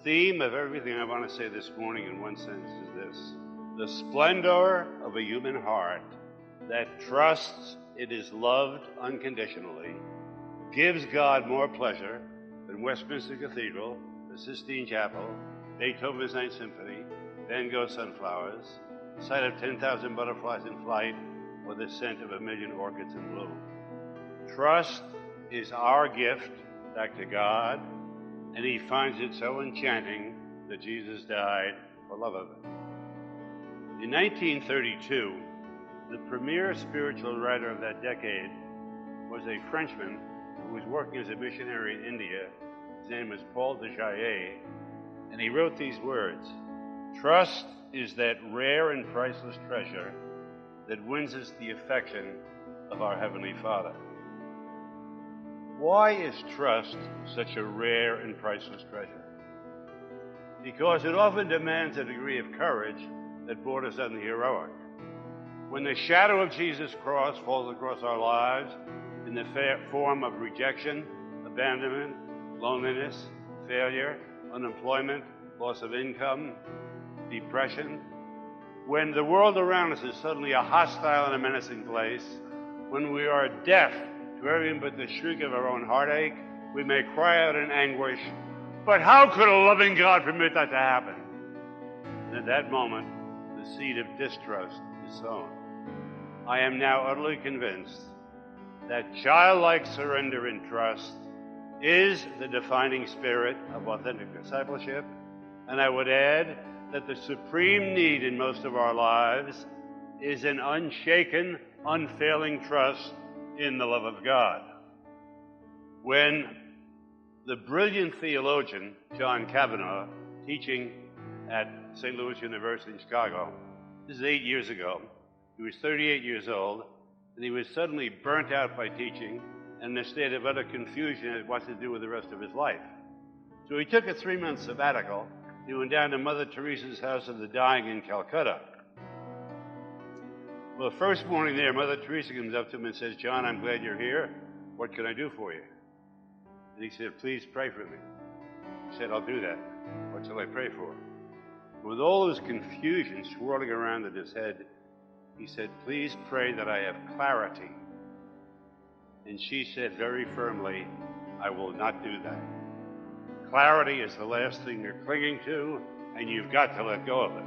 theme of everything I want to say this morning in one sentence is this: the splendor of a human heart that trusts it is loved unconditionally gives God more pleasure than Westminster Cathedral, the Sistine Chapel, Beethoven's Ninth Symphony, Van Gogh's sunflowers, the sight of 10,000 butterflies in flight, or the scent of 1,000,000 orchids in bloom. Trust is our gift back to God, and he finds it so enchanting that Jesus died for love of it. In 1932, the premier spiritual writer of that decade was a Frenchman who was working as a missionary in India. His name was Paul de Jaillet, and he wrote these words: "Trust is that rare and priceless treasure that wins us the affection of our Heavenly Father." Why is trust such a rare and priceless treasure? Because it often demands a degree of courage that borders on the heroic. When the shadow of Jesus' cross falls across our lives in the form of rejection, abandonment, loneliness, failure, unemployment, loss of income, depression, when the world around us is suddenly a hostile and a menacing place, when we are deaf to everything but the shriek of our own heartache, we may cry out in anguish, "But how could a loving God permit that to happen?" And at that moment, the seed of distrust is sown. I am now utterly convinced that childlike surrender and trust is the defining spirit of authentic discipleship, and I would add that the supreme need in most of our lives is an unshaken, unfailing trust in the love of God. When the brilliant theologian John Kavanaugh, teaching at St. Louis University in Chicago, this is 8 years ago, he was 38 years old, and he was suddenly burnt out by teaching and in a state of utter confusion as what to do with the rest of his life. So he took a 3-month sabbatical. He went down to Mother Teresa's House of the Dying in Calcutta. Well, the first morning there, Mother Teresa comes up to him and says, "John, I'm glad you're here. What can I do for you?" And he said, "Please pray for me." He said, "I'll do that. What shall I pray for?" With all this confusion swirling around in his head, he said, "Please pray that I have clarity." And she said very firmly, "I will not do that. Clarity is the last thing you're clinging to, and you've got to let go of it."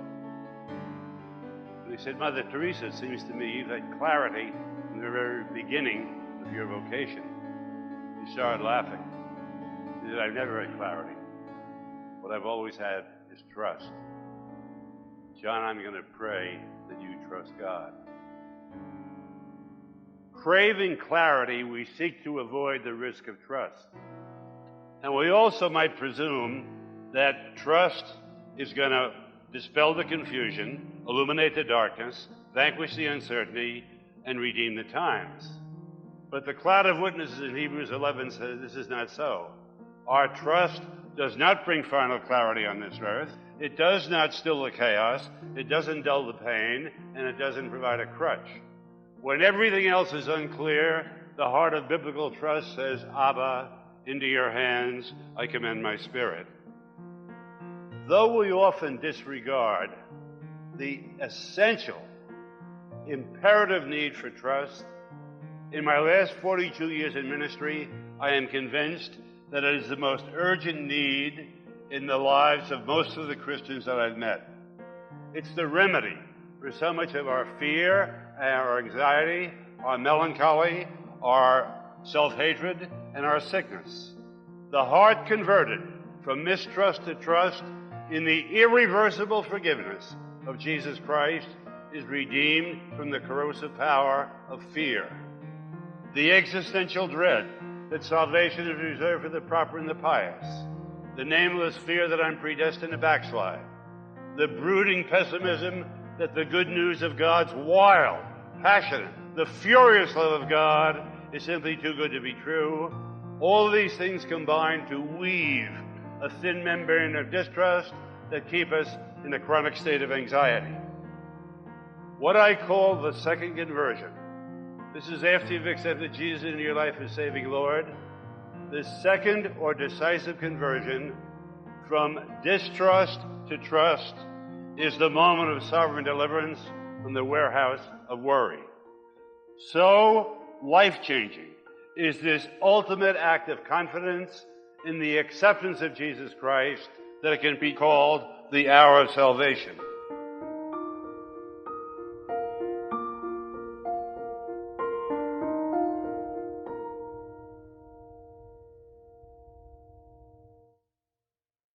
And he said, "Mother Teresa, it seems to me you've had clarity from the very beginning of your vocation." He started laughing. He said, "I've never had clarity. What I've always had is trust. John, I'm going to pray that you trust God." Craving clarity, we seek to avoid the risk of trust. And we also might presume that trust is going to dispel the confusion, illuminate the darkness, vanquish the uncertainty, and redeem the times. But the cloud of witnesses in Hebrews 11 says this is not so. Our trust does not bring final clarity on this earth. It does not still the chaos. It doesn't dull the pain, and it doesn't provide a crutch. When everything else is unclear, the heart of biblical trust says, "Abba, into your hands I commend my spirit." Though we often disregard the essential, imperative need for trust, in my last 42 years in ministry, I am convinced that it is the most urgent need in the lives of most of the Christians that I've met. It's the remedy for so much of our fear, our anxiety, our melancholy, our self-hatred, and our sickness. The heart converted from mistrust to trust in the irreversible forgiveness of Jesus Christ is redeemed from the corrosive power of fear. The existential dread that salvation is reserved for the proper and the pious. The nameless fear that I'm predestined to backslide. The brooding pessimism that the good news of God's wild, passionate, the furious love of God is simply too good to be true. All of these things combine to weave a thin membrane of distrust that keep us in a chronic state of anxiety. What I call the second conversion. This is after you've accepted Jesus into your life as saving Lord. The second or decisive conversion from distrust to trust is the moment of sovereign deliverance from the warehouse of worry. So life-changing is this ultimate act of confidence in the acceptance of Jesus Christ that it can be called the hour of salvation.